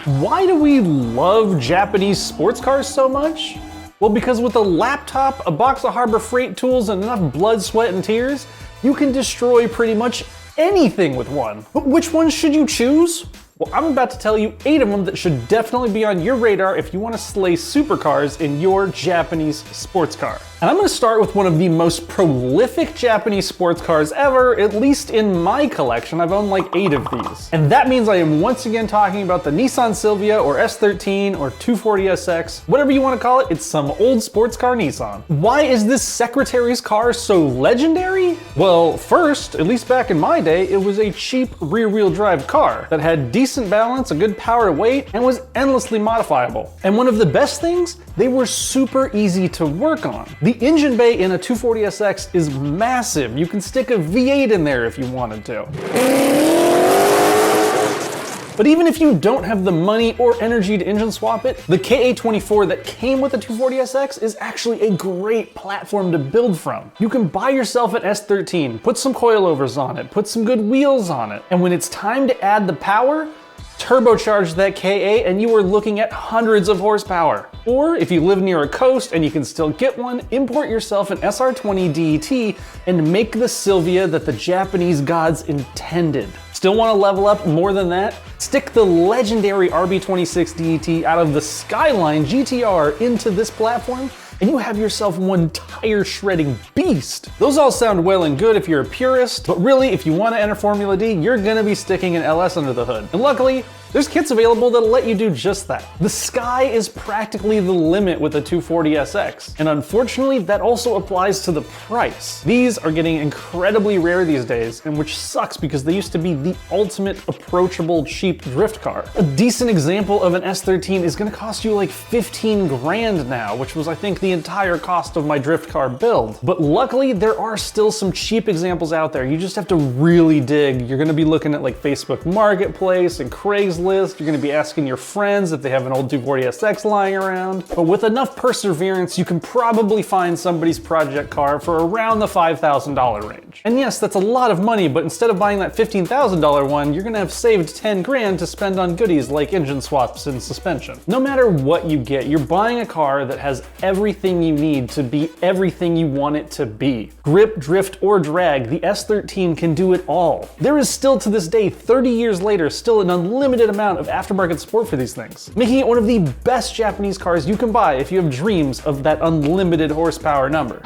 Why do we love Japanese sports cars so much? Well, because with a laptop, a box of Harbor Freight tools, and enough blood, sweat, and tears, you can destroy pretty much anything with one. But which ones should you choose? Well, I'm about to tell you 8 of them that should definitely be on your radar if you want to slay supercars in your Japanese sports car. And I'm going to start with one of the most prolific Japanese sports cars ever, at least in my collection. I've owned like 8 of these. And that means I am once again talking about the Nissan Silvia or S13 or 240SX, whatever you want to call it, it's some old sports car Nissan. Why is this secretary's car so legendary? Well, first, at least back in my day, it was a cheap rear-wheel drive car that had decent balance, a good power to weight, and was endlessly modifiable. And one of the best things, they were super easy to work on. The engine bay in a 240SX is massive. You can stick a V8 in there if you wanted to. But even if you don't have the money or energy to engine swap it, the KA24 that came with the 240SX is actually a great platform to build from. You can buy yourself an S13, put some coilovers on it, put some good wheels on it, and when it's time to add the power, turbocharge that KA and you are looking at hundreds of horsepower. Or if you live near a coast and you can still get one, import yourself an SR20 DET and make the Silvia that the Japanese gods intended. Still want to level up more than that? Stick the legendary RB26 DET out of the Skyline GTR into this platform and you have yourself one tire shredding beast. Those all sound well and good if you're a purist, but really if you want to enter Formula D, you're gonna be sticking an LS under the hood. And luckily, there's kits available that'll let you do just that. The sky is practically the limit with the 240SX, and unfortunately that also applies to the price. These are getting incredibly rare these days, and which sucks because they used to be the ultimate approachable cheap drift car. A decent example of an S13 is gonna cost you like 15 grand now, which was I think the entire cost of my drift car build. But luckily there are still some cheap examples out there. You just have to really dig. You're gonna be looking at like Facebook Marketplace and Craigslist. You're gonna be asking your friends if they have an old 240SX lying around. But with enough perseverance, you can probably find somebody's project car for around the $5,000 range. And yes, that's a lot of money, but instead of buying that $15,000 one, you're gonna have saved 10 grand to spend on goodies like engine swaps and suspension. No matter what you get, you're buying a car that has everything you need to be everything you want it to be. Grip, drift, or drag, the S13 can do it all. There is still to this day, 30 years later, still an unlimited amount of aftermarket support for these things, making it one of the best Japanese cars you can buy if you have dreams of that unlimited horsepower number.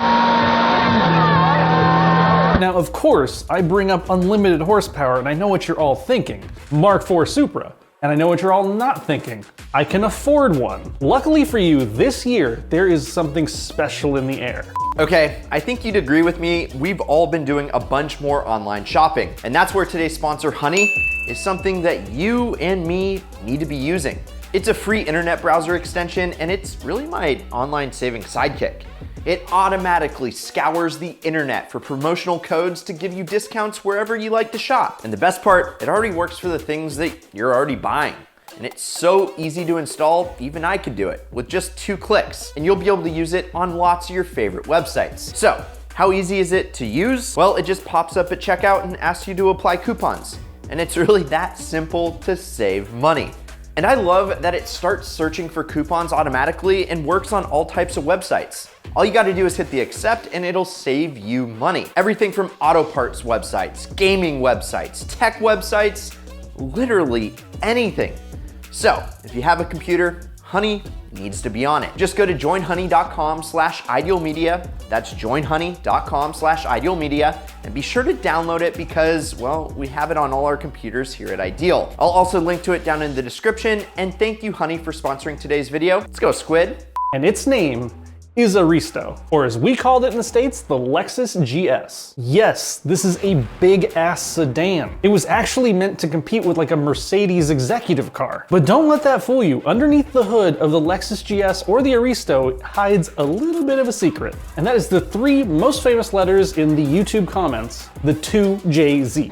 Now, of course, I bring up unlimited horsepower and I know what you're all thinking. Mark IV Supra. And I know what you're all not thinking. I can afford one. Luckily for you, this year, there is something special in the air. Okay, I think you'd agree with me. We've all been doing a bunch more online shopping. And that's where today's sponsor, Honey, is something that you and me need to be using. It's a free internet browser extension, and it's really my online saving sidekick. It automatically scours the internet for promotional codes to give you discounts wherever you like to shop. And the best part, it already works for the things that you're already buying. And it's so easy to install, even I could do it with just 2 clicks. And you'll be able to use it on lots of your favorite websites. So, how easy is it to use? Well, it just pops up at checkout and asks you to apply coupons. And it's really that simple to save money. And I love that it starts searching for coupons automatically and works on all types of websites. All you gotta do is hit the accept and it'll save you money. Everything from auto parts websites, gaming websites, tech websites, literally anything. So if you have a computer, Honey needs to be on it. Just go to joinhoney.com/idealmedia. That's joinhoney.com/idealmedia, and be sure to download it because, well, we have it on all our computers here at Ideal. I'll also link to it down in the description, and thank you, Honey, for sponsoring today's video. Let's go, Squid. And its name is Aristo, or as we called it in the States, the Lexus GS. Yes, this is a big ass sedan. It was actually meant to compete with like a Mercedes executive car. But don't let that fool you. Underneath the hood of the Lexus GS or the Aristo hides a little bit of a secret. And that is the 3 most famous letters in the YouTube comments, the 2JZ.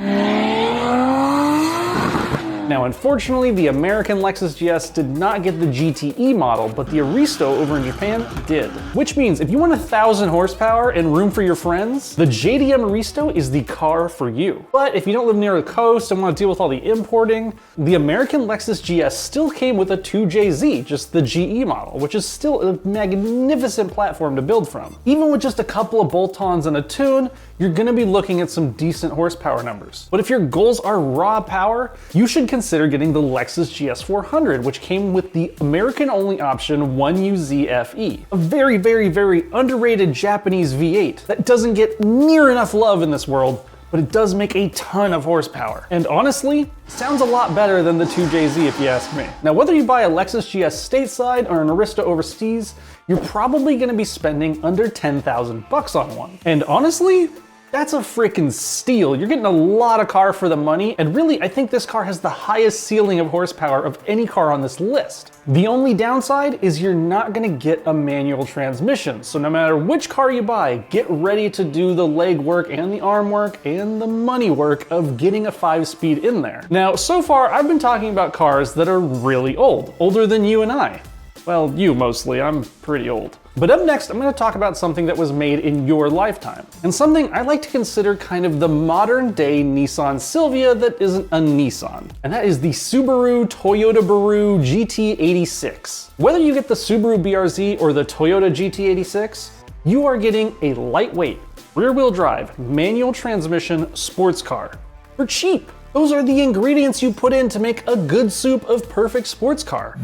Now, unfortunately, the American Lexus GS did not get the GTE model, but the Aristo over in Japan did. Which means if you want 1,000 horsepower and room for your friends, the JDM Aristo is the car for you. But if you don't live near the coast and want to deal with all the importing, the American Lexus GS still came with a 2JZ, just the GE model, which is still a magnificent platform to build from. Even with just a couple of bolt-ons and a tune, you're gonna be looking at some decent horsepower numbers. But if your goals are raw power, you should consider getting the Lexus GS 400, which came with the American-only option 1UZ FE. A very, very, very underrated Japanese V8 that doesn't get near enough love in this world, but it does make a ton of horsepower. And honestly, sounds a lot better than the 2JZ if you ask me. Now, whether you buy a Lexus GS stateside or an Aristo overseas, you're probably gonna be spending under 10,000 bucks on one. And honestly, that's a freaking steal. You're getting a lot of car for the money, and really, I think this car has the highest ceiling of horsepower of any car on this list. The only downside is you're not gonna get a manual transmission, so no matter which car you buy, get ready to do the leg work and the arm work and the money work of getting a 5-speed in there. Now, so far, I've been talking about cars that are really old, older than you and I. Well, you mostly, I'm pretty old. But up next, I'm gonna talk about something that was made in your lifetime, and something I like to consider kind of the modern day Nissan Silvia that isn't a Nissan. And that is the Subaru Toyota Baru GT86. Whether you get the Subaru BRZ or the Toyota GT86, you are getting a lightweight, rear-wheel drive, manual transmission sports car for cheap. Those are the ingredients you put in to make a good soup of perfect sports car.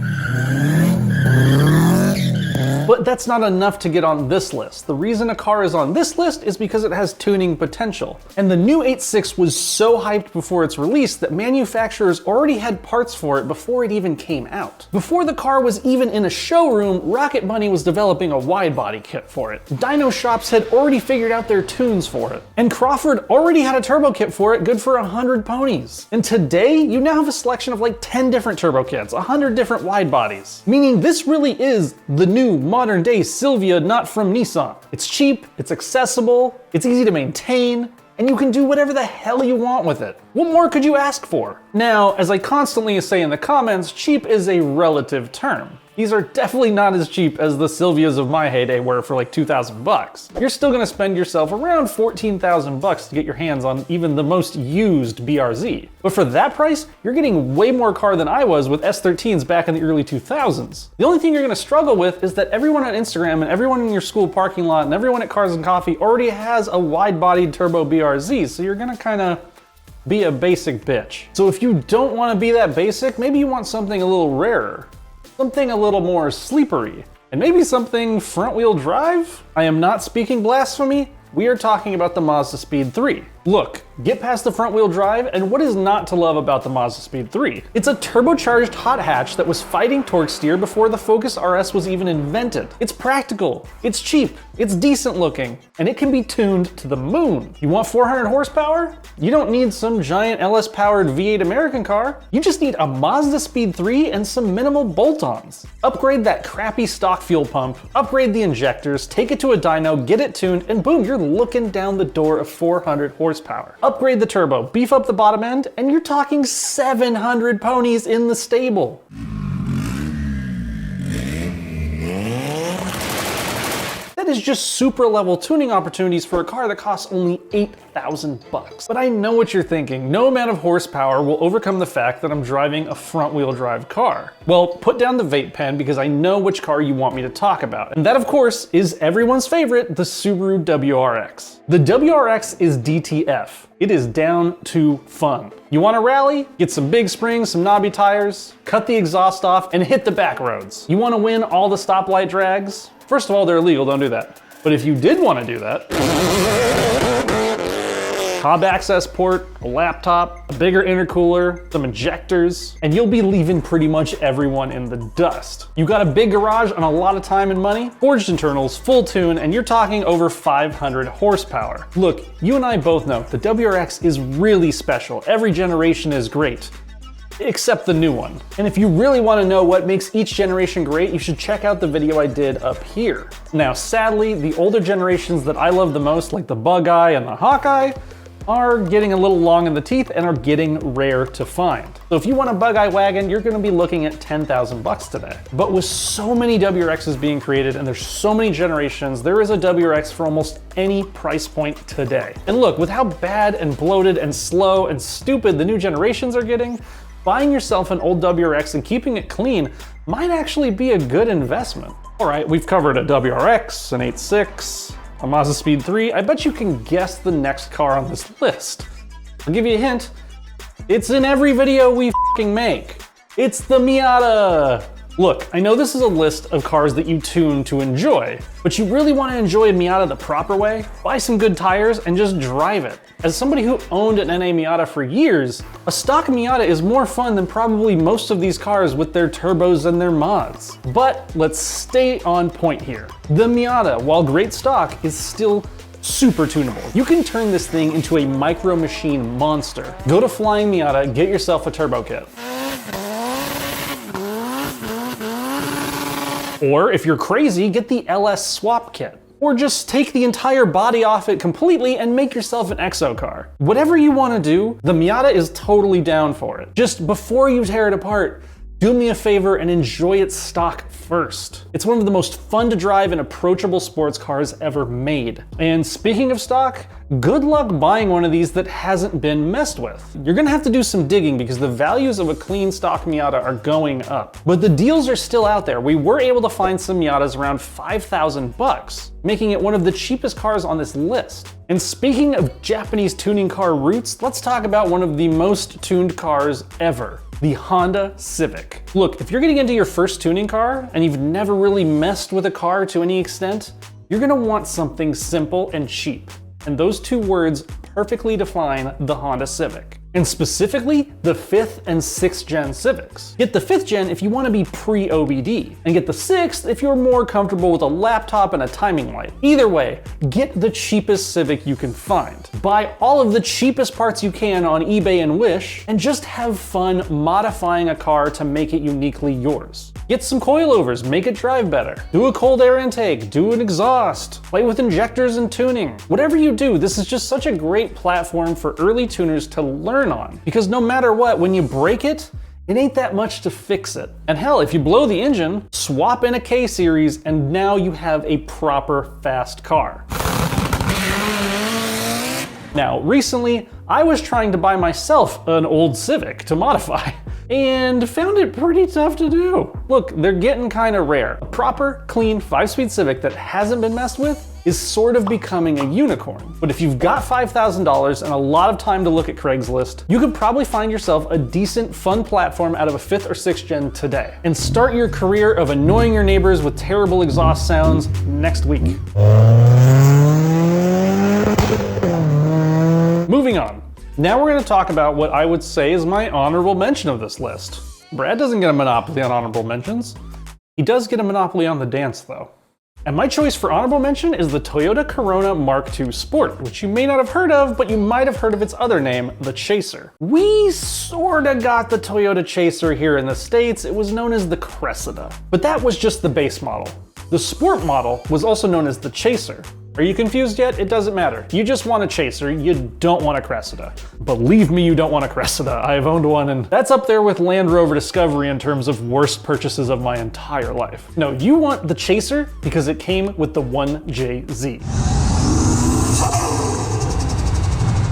But that's not enough to get on this list. The reason a car is on this list is because it has tuning potential. And the new 8.6 was so hyped before its release that manufacturers already had parts for it before it even came out. Before the car was even in a showroom, Rocket Bunny was developing a wide body kit for it. Dyno shops had already figured out their tunes for it. And Crawford already had a turbo kit for it, good for 100 ponies. And today, you now have a selection of like 10 different turbo kits, 100 different wide bodies. Meaning this really is the new modern day Silvia, not from Nissan. It's cheap, it's accessible, it's easy to maintain, and you can do whatever the hell you want with it. What more could you ask for? Now, as I constantly say in the comments, cheap is a relative term. These are definitely not as cheap as the Silvias of my heyday were for like 2,000 bucks. You're still gonna spend yourself around 14,000 bucks to get your hands on even the most used BRZ. But for that price, you're getting way more car than I was with S13s back in the early 2000s. The only thing you're gonna struggle with is that everyone on Instagram and everyone in your school parking lot and everyone at Cars and Coffee already has a wide-bodied turbo BRZ, so you're gonna kinda be a basic bitch. So if you don't wanna be that basic, maybe you want something a little rarer. Something a little more sleepery, and maybe something front-wheel drive? I am not speaking blasphemy. We are talking about the Mazda Speed 3. Look, get past the front-wheel drive, and what is not to love about the Mazda Speed 3? It's a turbocharged hot hatch that was fighting torque steer before the Focus RS was even invented. It's practical, it's cheap, it's decent looking, and it can be tuned to the moon. You want 400 horsepower? You don't need some giant LS-powered V8 American car. You just need a Mazda Speed 3 and some minimal bolt-ons. Upgrade that crappy stock fuel pump, upgrade the injectors, take it to a dyno, get it tuned, and boom, you're looking down the door of 400 horsepower. Upgrade the turbo, beef up the bottom end, and you're talking 700 ponies in the stable. That is just Supra level tuning opportunities for a car that costs only 8,000 bucks. But I know what you're thinking. No amount of horsepower will overcome the fact that I'm driving a front wheel drive car. Well, put down the vape pen because I know which car you want me to talk about. And that, of course, is everyone's favorite, the Subaru WRX. The WRX is DTF. It is down to fun. You want to rally? Get some big springs, some knobby tires, cut the exhaust off, and hit the back roads. You want to win all the stoplight drags? First of all, they're illegal, don't do that. But if you did want to do that, hub access port, a laptop, a bigger intercooler, some injectors, and you'll be leaving pretty much everyone in the dust. You got a big garage and a lot of time and money, forged internals, full tune, and you're talking over 500 horsepower. Look, you and I both know the WRX is really special. Every generation is great. Except the new one. And if you really want to know what makes each generation great, you should check out the video I did up here. Now, sadly, the older generations that I love the most, like the Bug Eye and the Hawkeye, are getting a little long in the teeth and are getting rare to find. So if you want a bug-eye wagon, you're gonna be looking at 10,000 bucks today. But with so many WRXs being created and there's so many generations, there is a WRX for almost any price point today. And look, with how bad and bloated and slow and stupid the new generations are getting, buying yourself an old WRX and keeping it clean might actually be a good investment. All right, we've covered a WRX, an 8.6, a Mazda Speed 3. I bet you can guess the next car on this list. I'll give you a hint. It's in every video we f***ing make. It's the Miata. Look, I know this is a list of cars that you tune to enjoy, but you really want to enjoy a Miata the proper way? Buy some good tires and just drive it. As somebody who owned an NA Miata for years, a stock Miata is more fun than probably most of these cars with their turbos and their mods. But let's stay on point here. The Miata, while great stock, is still super tunable. You can turn this thing into a micro machine monster. Go to Flying Miata, get yourself a turbo kit. Or if you're crazy, get the LS swap kit. Or just take the entire body off it completely and make yourself an exo car. Whatever you want to do, the Miata is totally down for it. Just before you tear it apart, do me a favor and enjoy its stock first. It's one of the most fun to drive and approachable sports cars ever made. And speaking of stock, good luck buying one of these that hasn't been messed with. You're gonna have to do some digging because the values of a clean stock Miata are going up. But the deals are still out there. We were able to find some Miatas around 5,000 bucks, making it one of the cheapest cars on this list. And speaking of Japanese tuning car roots, let's talk about one of the most tuned cars ever. The Honda Civic. Look, if you're getting into your first tuning car and you've never really messed with a car to any extent, you're gonna want something simple and cheap. And those two words perfectly define the Honda Civic. And specifically, the 5th and 6th gen Civics. Get the 5th gen if you want to be pre-OBD, and get the 6th if you're more comfortable with a laptop and a timing light. Either way, get the cheapest Civic you can find. Buy all of the cheapest parts you can on eBay and Wish, and just have fun modifying a car to make it uniquely yours. Get some coilovers, make it drive better. Do a cold air intake, do an exhaust, play with injectors and tuning. Whatever you do, this is just such a great platform for early tuners to learn on. Because no matter what, when you break it, it ain't that much to fix it. And hell, if you blow the engine, swap in a K-Series and now you have a proper fast car. Now, recently, I was trying to buy myself an old Civic to modify, and found it pretty tough to do. Look, they're getting kind of rare. A proper, clean 5-speed Civic that hasn't been messed with is sort of becoming a unicorn. But if you've got $5,000 and a lot of time to look at Craigslist, you could probably find yourself a decent, fun platform out of a 5th or 6th gen today. And start your career of annoying your neighbors with terrible exhaust sounds next week. Moving on. Now we're gonna talk about what I would say is my honorable mention of this list. Brad doesn't get a monopoly on honorable mentions. He does get a monopoly on the dance though. And my choice for honorable mention is the Toyota Corona Mark II Sport, which you may not have heard of, but you might have heard of its other name, the Chaser. We sorta got the Toyota Chaser here in the States. It was known as the Cressida, but that was just the base model. The Sport model was also known as the Chaser. Are you confused yet? It doesn't matter. You just want a Chaser, you don't want a Cressida. Believe me, you don't want a Cressida. I've owned one and that's up there with Land Rover Discovery in terms of worst purchases of my entire life. No, you want the Chaser because it came with the 1JZ.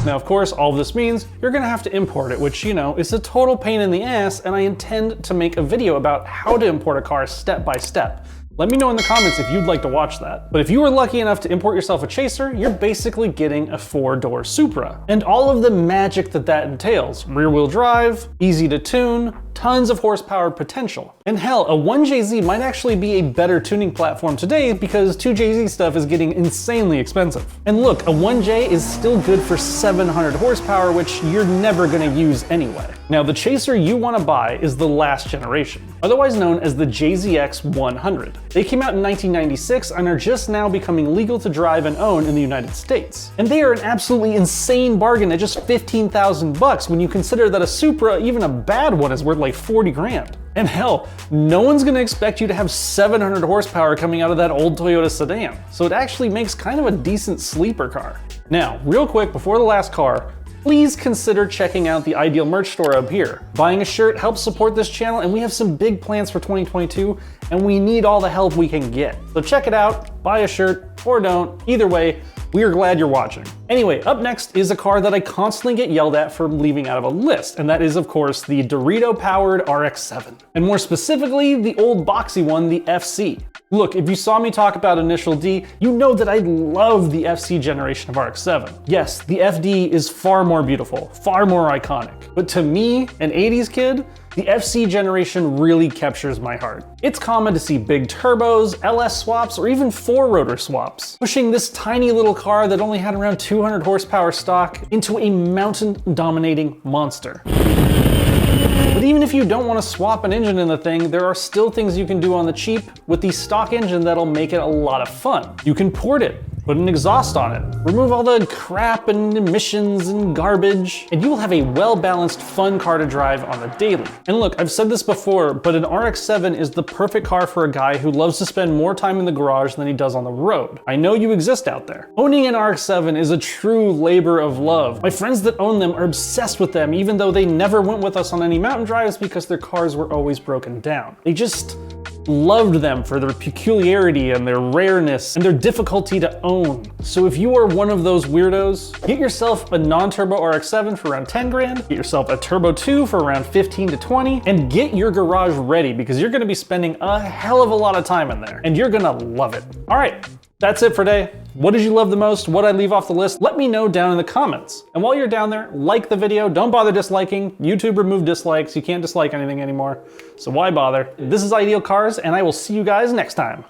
Now, of course, all of this means you're gonna have to import it, which, you know, is a total pain in the ass, and I intend to make a video about how to import a car step by step. Let me know in the comments if you'd like to watch that. But if you were lucky enough to import yourself a Chaser, you're basically getting a 4-door Supra. And all of the magic that that entails. Rear-wheel drive, easy to tune, tons of horsepower potential. And hell, a 1JZ might actually be a better tuning platform today because 2JZ stuff is getting insanely expensive. And look, a 1J is still good for 700 horsepower, which you're never gonna use anyway. Now, the Chaser you wanna buy is the last generation, otherwise known as the JZX 100. They came out in 1996 and are just now becoming legal to drive and own in the United States. And they are an absolutely insane bargain at just 15,000 bucks when you consider that a Supra, even a bad one, is worth like 40 grand. And hell, no one's gonna expect you to have 700 horsepower coming out of that old Toyota sedan. So it actually makes kind of a decent sleeper car. Now, real quick before the last car, please consider checking out the Ideal merch store up here. Buying a shirt helps support this channel, and we have some big plans for 2022, and we need all the help we can get. So check it out, buy a shirt, or don't. Either way, we are glad you're watching. Anyway, up next is a car that I constantly get yelled at for leaving out of a list, and that is, of course, the Dorito-powered RX-7. And more specifically, the old boxy one, the FC. Look, if you saw me talk about Initial D, you know that I love the FC generation of RX-7. Yes, the FD is far more beautiful, far more iconic. But to me, an 80s kid, the FC generation really captures my heart. It's common to see big turbos, LS swaps, or even 4-rotor swaps, pushing this tiny little car that only had around 200 horsepower stock into a mountain-dominating monster. But even if you don't want to swap an engine in the thing, there are still things you can do on the cheap with the stock engine that'll make it a lot of fun. You can port it, put an exhaust on it, remove all the crap and emissions and garbage, and you will have a well-balanced, fun car to drive on the daily. And look, I've said this before, but an RX-7 is the perfect car for a guy who loves to spend more time in the garage than he does on the road. I know you exist out there. Owning an RX-7 is a true labor of love. My friends that own them are obsessed with them, even though they never went with us on any mountain drives because their cars were always broken down. They just loved them for their peculiarity and their rareness and their difficulty to own. So if you are one of those weirdos, get yourself a non-turbo RX-7 for around 10 grand, get yourself a Turbo 2 for around 15 to 20, and get your garage ready because you're gonna be spending a hell of a lot of time in there and you're gonna love it. All right, that's it for today. What did you love the most? What did I leave off the list? Let me know down in the comments. And while you're down there, like the video. Don't bother disliking. YouTube removed dislikes. You can't dislike anything anymore. So why bother? This is Ideal Cars, and I will see you guys next time.